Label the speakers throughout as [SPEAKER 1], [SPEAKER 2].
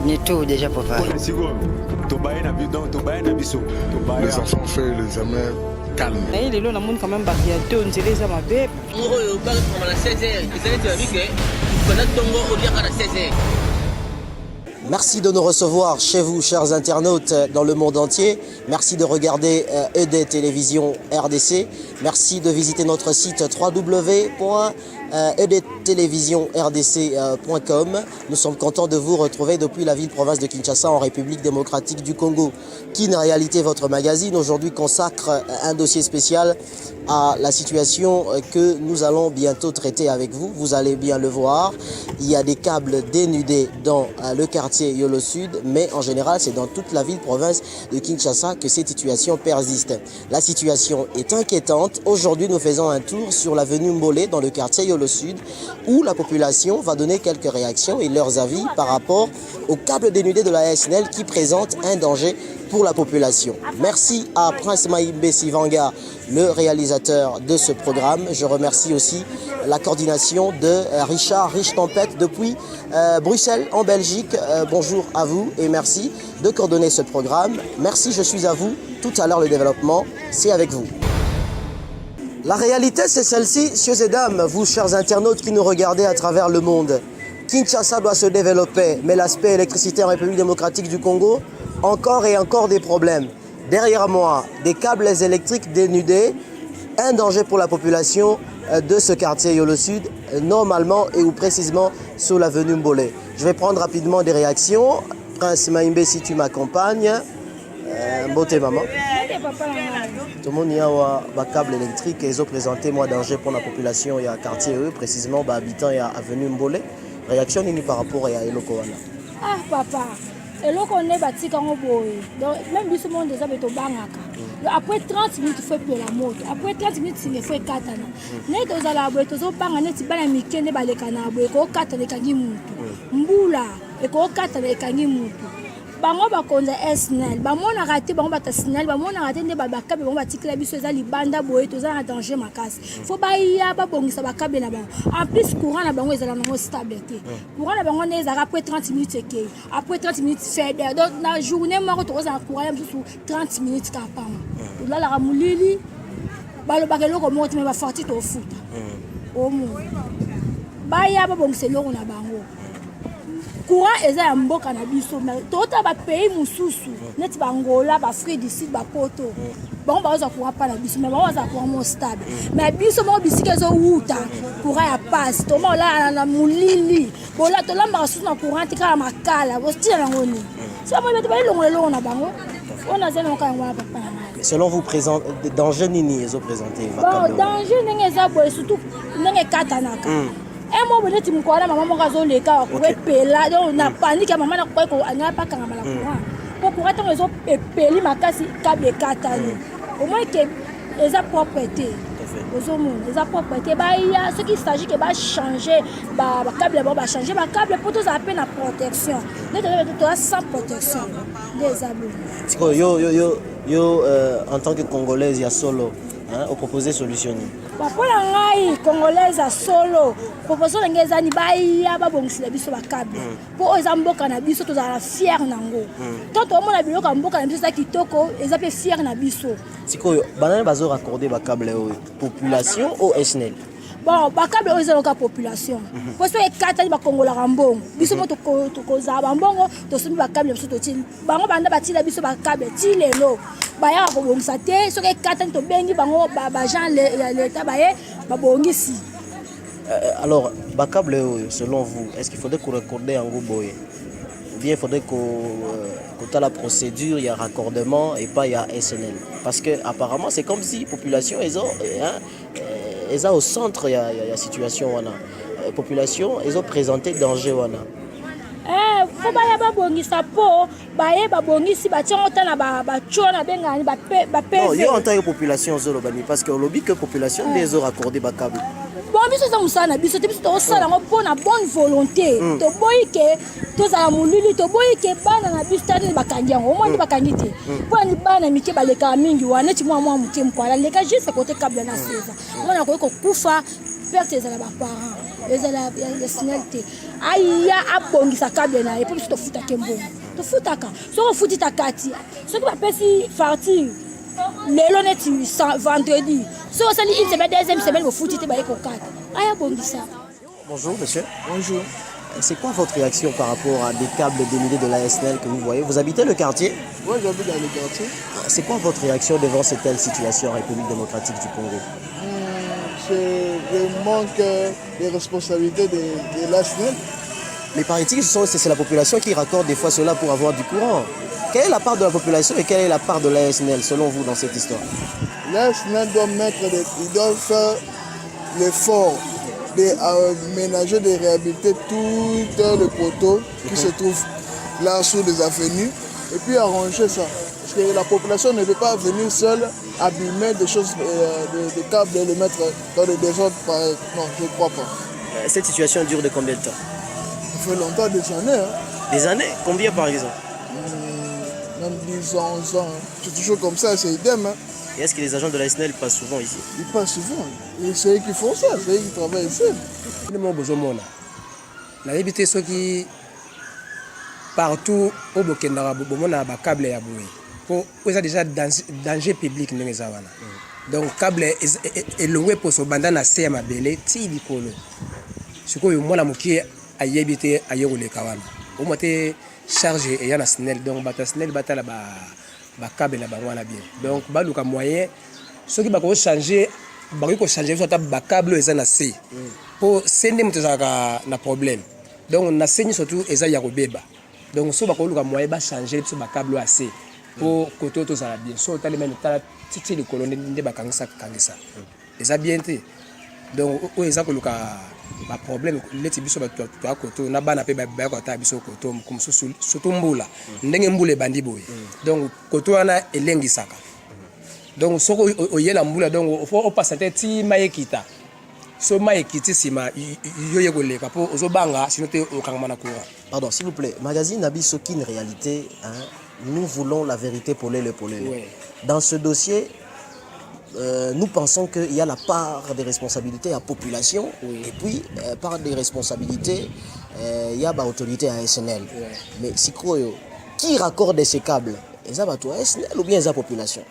[SPEAKER 1] Ni tout déjà papa.
[SPEAKER 2] Les enfants font les amers calmes.
[SPEAKER 3] Il est là, on a quand même bientôt, on dirait ça ma bête.
[SPEAKER 4] Merci de nous recevoir chez vous, chers internautes dans le monde entier. Merci de regarder ED Télévision RDC. Merci de visiter notre site www.edtelevisionrdc.com. Nous sommes contents de vous retrouver depuis la ville-province de Kinshasa en République démocratique du Congo. Kin Réalité, votre magazine, aujourd'hui consacre un dossier spécial à la situation que nous allons bientôt traiter avec vous. Vous allez bien le voir, il y a des câbles dénudés dans le quartier Yolo Sud, mais en général, c'est dans toute la ville-province de Kinshasa que cette situation persiste. La situation est inquiétante. Aujourd'hui, nous faisons un tour sur l'avenue Mbolé dans le quartier Yolo Sud, où la population va donner quelques réactions et leurs avis par rapport aux câbles dénudés de la SNEL qui présentent un danger pour la population. Merci à Prince Maïmbe Sivanga, le réalisateur de ce programme. Je remercie aussi la coordination de Richard Rich Tempête depuis Bruxelles en Belgique. Bonjour à vous et merci de coordonner ce programme. Merci, je suis à vous. Tout à l'heure, le développement, c'est avec vous. La réalité, c'est celle-ci, messieurs et dames, vous chers internautes qui nous regardez à travers le monde. Kinshasa doit se développer, mais l'aspect électricité en République démocratique du Congo, encore et encore des problèmes. Derrière moi, des câbles électriques dénudés, un danger pour la population de ce quartier Yolo Sud, normalement et ou précisément sur l'avenue Mbolé. Je vais prendre rapidement des réactions. Prince Maïmbe, si tu m'accompagnes. Beauté maman. Tout le monde y a un câble électrique et ils ont présenté moi danger pour la population. Il y a quartier précisément habitants et avenue Mbolé. Réaction nini par rapport à Eloko wana?
[SPEAKER 5] Ah papa, Eloko on est bâti quand on boit. Donc même si monde déjà beto bangaka. Après 30 minutes il faut payer la moto. Après 30 minutes il faut katana. Ne toza la boito zo banga ne tibana mikende baleka na boyo ko katana kangi muntu. Mbula e ko katana kangi muntu. Bango bakonza SNEL bamona raté bango bata SNEL bamona raté nde babakabe bango batikela biso eza libanda boye toza na danger makasi faut baya babongisa bakabe na bango en plus courant na bango ezala nango stabilité courant na bango ne ezaka après 30 minutes ekei après 30 minutes fede donc na journée moko tokoza na courant biso 30 minutes kapama olalaka mulili balobaka eloko moko te me baforti tofuta omo baya babongisa eloko na bango courant eza ya mboka na biso mais tota ba pays mususu neti bangola ba Afrique du Sud ba poto bango baza courant pa na biso mais baza courant mo stable mais biso mo bisika zo wuta courant ya passe to mo la na mulili bola to lamba susu na courant tika makala bo stila na ngoni so mo beto ba ilongolo na bango on a zelo ka ngwa papa.
[SPEAKER 4] Selon vous, danger nini ils ont présenté?
[SPEAKER 5] Bon, danger n'est pas surtout n'est katanaka. Et moi, je dis que maman m'a dit que je donc na panique maman na ko ko anya pa kanga mala courant. Pour courant tant ils ont peli makasi câble katani. Au moins que les propriétés. Les propriétés il ce qui s'agit que va changer ba câble ba changer ba câble pour tous appels na protection. Ne te sans protection des abonnés.
[SPEAKER 4] Yo en tant que Congolaise ya solo on proposait solutionner.
[SPEAKER 5] Pour la Congolaise à solo, proposons les gens qui baillent à bongisler biso ba câble. Pour les amboka na biso tous à la fière nango. Tant au monde la bilo kamboka na biso ça kitoko, ils appellent fière na biso.
[SPEAKER 4] Siko banana bazo raccorder ba câble population au SNEL.
[SPEAKER 5] Bon, ba câble aux la population. Parce que katani ba Kongola rambongo. Biso moto ko za bambongo to sumi ba câble biso to tin. Bango banda ba tila biso ba câble ti lelo. Baya ko bongisa te so ke katani to bengi bango ba gens l'état baye ba bongisi.
[SPEAKER 4] Alors, ba câble selon vous, est-ce qu'il faudrait qu'on raccorde en Goboye? Ou bien il faudrait qu'au la procédure, il y a raccordement et pas il y a SNEL? Parce que apparemment c'est comme si population ils ont au centre il y a situation wana population ils ont présenté danger wana
[SPEAKER 5] faut ba bongisa po baye ba bongisi ba tionta na ba chona bengani ba PV.
[SPEAKER 4] Non, yo en tant que population zolo bani parce que lobby que population des ont raccordé ba câble.
[SPEAKER 5] Bon biso za musana biso te biso to sala ngo pona bonne volonté to boyike to za mulili to boyike bana na biso tani bakangi ngo mo ndi bakangi te po ni bana mike baleka mingi wana ti mwa muke mkwala leka juste côté câble na seza mona ko kufa perte za ba parents ezala ya SNEL te aya abongisa câble na ye po biso tofutaka mbongo tofutaka soko ofutita kati soki bapesi fartire lelo neti vendredi so osali une semaine deuxième semaine bofuti te baye kokata aya bongisa.
[SPEAKER 4] Bonjour monsieur.
[SPEAKER 2] Bonjour.
[SPEAKER 4] C'est quoi votre réaction par rapport à des câbles démidés de la SNEL que vous voyez? Vous habitez le quartier?
[SPEAKER 2] Oui, j'habite dans le quartier.
[SPEAKER 4] C'est quoi votre réaction devant cette telle situation en République démocratique du Congo?
[SPEAKER 2] C'est le manque de responsabilité de la SNEL.
[SPEAKER 4] Mais paraît-il que c'est la population qui raccorde des fois cela pour avoir du courant. Quelle est la part de la population et quelle est la part de la SNEL selon vous dans cette histoire?
[SPEAKER 2] La SNEL doit faire l'effort d'aménager, de réhabiliter tous les poteaux qui se trouvent là sous les avenues et puis arranger ça. Parce que la population ne peut pas venir seule abîmer des choses, des câbles et les mettre dans le désordre. Non, je ne crois pas.
[SPEAKER 4] Cette situation dure de combien de temps?
[SPEAKER 2] Ça fait longtemps, des années. Hein.
[SPEAKER 4] Des années? Combien par exemple?
[SPEAKER 2] Même 10 ans, 11 ans. C'est toujours comme ça, c'est idem. Hein.
[SPEAKER 4] Et est-ce que les agents de la SNEL passent souvent ici?
[SPEAKER 2] Ils passent souvent. Et c'est eux qui font ça, c'est eux qui travaillent ici.
[SPEAKER 1] Partout au Burkina Faso, câble ya boué. Pour ça déjà danger public n'ezawana. Donc câble est loué pour ce bandana CMA belé ti bikolo. Siko yo mwana mukie ayebite ayole kawana. Au moté chargé et yana SNEL donc bata SNEL bata la ba câble na bangwana bien. Donc ba luka moyen ceux qui ba ko changer ba ko changer soit ba câble ezana C. Pour sende mutazaka na problème. Donc na seni surtout eza ya kobeba. Donc so bakoluka moyen ba changer biso ba câble assez pour côté to ça bien so tali même tala titi le colonne nde bakangisa kangisa eza bien te donc o eza koluka ba problème leti biso ba to côté na bana pe ba ko ta biso côté comme surtout mbula ndenge mbula bandi boy donc côté wana elengisaka donc soko oyela mbula donc faut passer ti maekita so maekiti sima yoye koleka po ozobanga sinon te okangama na courant.
[SPEAKER 4] Pardon, s'il vous plaît, magazine Nabiso qui une réalité, hein, nous voulons la vérité pour les. Oui. Dans ce dossier, nous pensons qu'il y a la part des responsabilités à la population, oui. Et puis part des responsabilités, il y a l'autorité à SNL. Oui. Mais si qui raccorde ces câbles? Est-ce que SNL ou bien la population?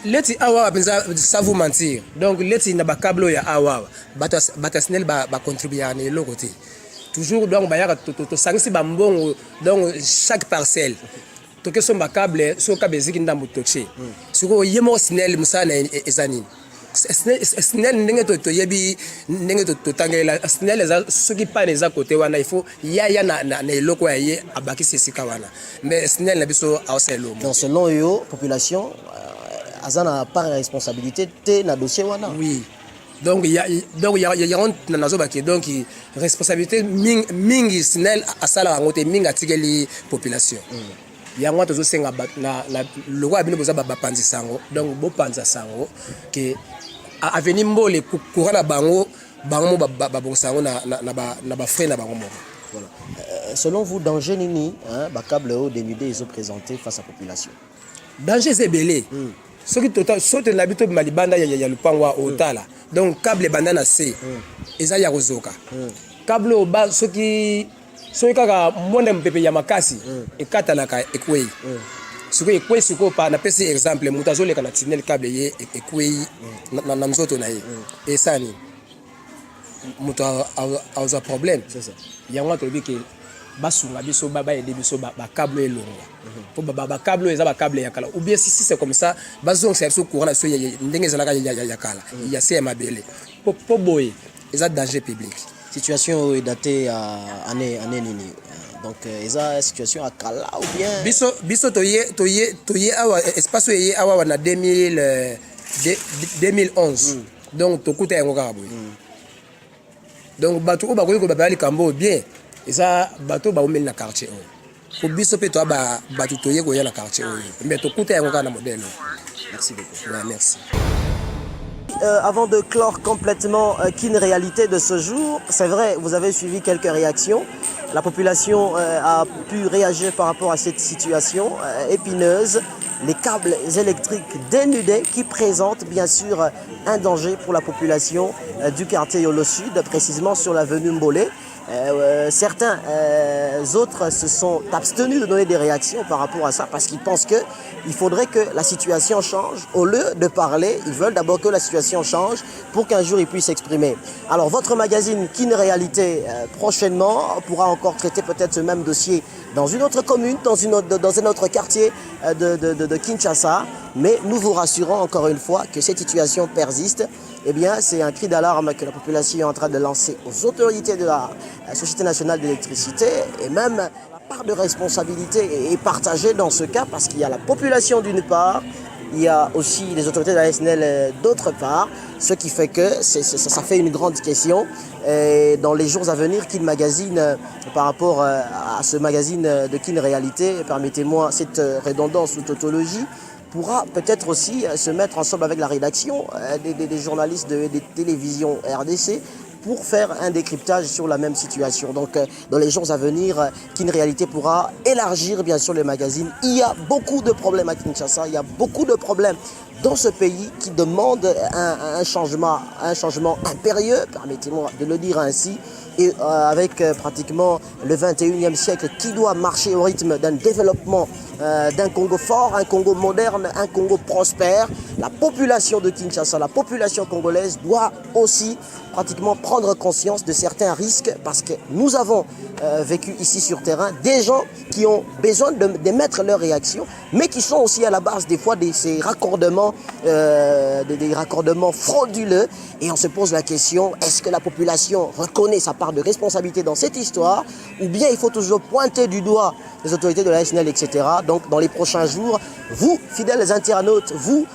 [SPEAKER 1] Leti awa ça vous mentir. Donc leti na ba câble ya awa bata SNEL ba contribuer à ne côté. Toujours donc bayaka to sangisi ba mbongo donc chaque parcelle to ke somba câble so ka beziki ndambu toché siko yemo SNEL musana ezanini SNEL ndenge to yebi ndenge to tangela SNEL eza soki pa neza côté wana il faut ya na eloko ya ye abaki sesika wana mais SNEL na biso awselo.
[SPEAKER 4] Donc selon yo population azana part responsabilité te na dossier wana.
[SPEAKER 1] Oui. Donc il y a donc responsabilité mingi SNEL à sala ngote mingi atikeli population. Ya ngwa tozo senga na le roi bino boza ba panzi sango donc bo panza sango que avenir mbole courant na bango ba bon sango na ba frère na bango moko.
[SPEAKER 4] Voilà. Selon vous danger nini hein ba câble au dénudé ils ont présenté face à la population?
[SPEAKER 1] Danger c'est belé. Ce qui total saute l'habitude malibanda ya lupangwa otala. Donc câble bandana C eza ya kozoka câble oba soki kaka monde mpepe ya makasi ekatalaka ekwei siko ekwei siko pa na pesi exemple mutu azoleka na tunnel câble ye ekwei na nzoto na ye esani mutu a problème c'est ça yango to biki basunga biso baba ede biso ba câble elonga po ba câble eza ba câble ya kala ou bien si c'est comme ça bazong service courant so ndenge ezalaka ya kala ya CMA belé po boy eza danger public.
[SPEAKER 4] Situation est datée à année nini donc eza situation à kala ou bien
[SPEAKER 1] biso toye awa espace ye awa na 2011 donc tokuta yango kaka boy donc bato ba ko ba bali kambo bien eza bato ba omeli na quartier o ko biso pe to ba bato toye ko ya na quartier o mais to kuta yango kana modèle.
[SPEAKER 4] Merci beaucoup.
[SPEAKER 1] Ouais, merci.
[SPEAKER 4] Avant de clore complètement qu'une réalité de ce jour, c'est vrai, vous avez suivi quelques réactions. La population a pu réagir par rapport à cette situation épineuse les câbles électriques dénudés qui présentent bien sûr un danger pour la population du quartier Yolo Sud, précisément sur l'avenue Mbolé. Certains autres se sont abstenus de donner des réactions par rapport à ça parce qu'ils pensent qu'il faudrait que la situation change. Au lieu de parler, ils veulent d'abord que la situation change pour qu'un jour ils puissent s'exprimer. Alors votre magazine Kin Réalité prochainement pourra encore traiter peut-être ce même dossier dans une autre commune, dans un autre quartier de Kinshasa. Mais nous vous rassurons encore une fois que cette situation persiste. Eh bien, c'est un cri d'alarme que la population est en train de lancer aux autorités de la Société nationale d'électricité et même la part de responsabilité est partagée dans ce cas parce qu'il y a la population d'une part, il y a aussi les autorités de la SNEL d'autre part, ce qui fait que ça fait une grande question. Et dans les jours à venir, Kin Magazine, par rapport à ce magazine de Kin Réalité, permettez-moi cette redondance ou tautologie, pourra peut-être aussi se mettre ensemble avec la rédaction des journalistes des télévisions RDC pour faire un décryptage sur la même situation. Donc, dans les jours à venir, Kin Réalité pourra élargir bien sûr le magazine. Il y a beaucoup de problèmes à Kinshasa, il y a beaucoup de problèmes dans ce pays qui demandent un changement impérieux, permettez-moi de le dire ainsi. Et avec pratiquement le 21e siècle qui doit marcher au rythme d'un développement d'un Congo fort, un Congo moderne, un Congo prospère, la population de Kinshasa, la population congolaise doit aussi pratiquement prendre conscience de certains risques parce que nous avons vécu ici sur terrain des gens qui ont besoin d'émettre leurs réactions mais qui sont aussi à la base des fois de ces raccordements, des raccordements frauduleux et on se pose la question, est-ce que la population reconnaît sa part de responsabilité dans cette histoire ou bien il faut toujours pointer du doigt les autorités de la SNEL, etc. Donc dans les prochains jours, vous, fidèles internautes, vous,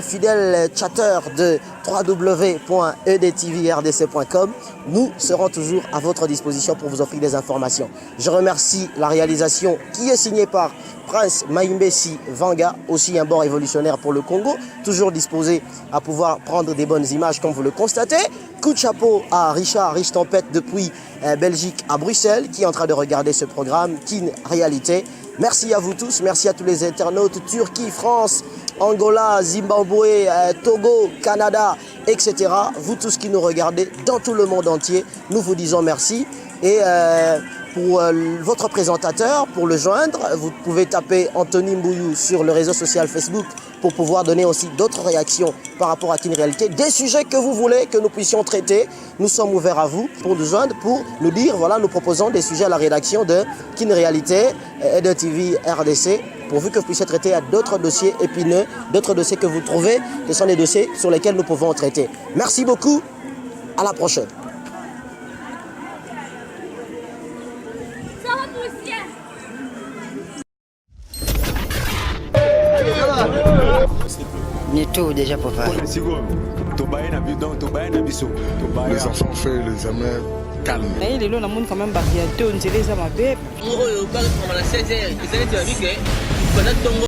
[SPEAKER 4] fidèles chatteurs de www.edtvrdc.com, nous serons toujours à votre disposition pour vous offrir des informations. Je remercie la réalisation qui est signée par Prince Maimbesi Vanga, aussi un bon révolutionnaire pour le Congo, toujours disposé à pouvoir prendre des bonnes images comme vous le constatez. Coup de chapeau à Richard Rich Tempête depuis Belgique à Bruxelles qui est en train de regarder ce programme Kin Réalité. Merci à vous tous, merci à tous les internautes, Turquie, France, Angola, Zimbabwe, Togo, Canada, etc. Vous tous qui nous regardez dans tout le monde entier, nous vous disons merci. Et pour votre présentateur, pour le joindre, vous pouvez taper Anthony Mbouyou sur le réseau social Facebook pour pouvoir donner aussi d'autres réactions par rapport à Kin Réalité. Des sujets que vous voulez que nous puissions traiter, nous sommes ouverts à vous pour nous joindre, pour nous dire, voilà, nous proposons des sujets à la rédaction de Kin Réalité et de TV RDC, pourvu que vous puissiez traiter à d'autres dossiers épineux, d'autres dossiers que vous trouvez, que sont des dossiers sur lesquels nous pouvons traiter. Merci beaucoup, à la prochaine.
[SPEAKER 6] Neto déjà papa.
[SPEAKER 2] Les enfants fait les amers calmes.
[SPEAKER 3] naye lelo namoni quand même bariate onzela eza mabe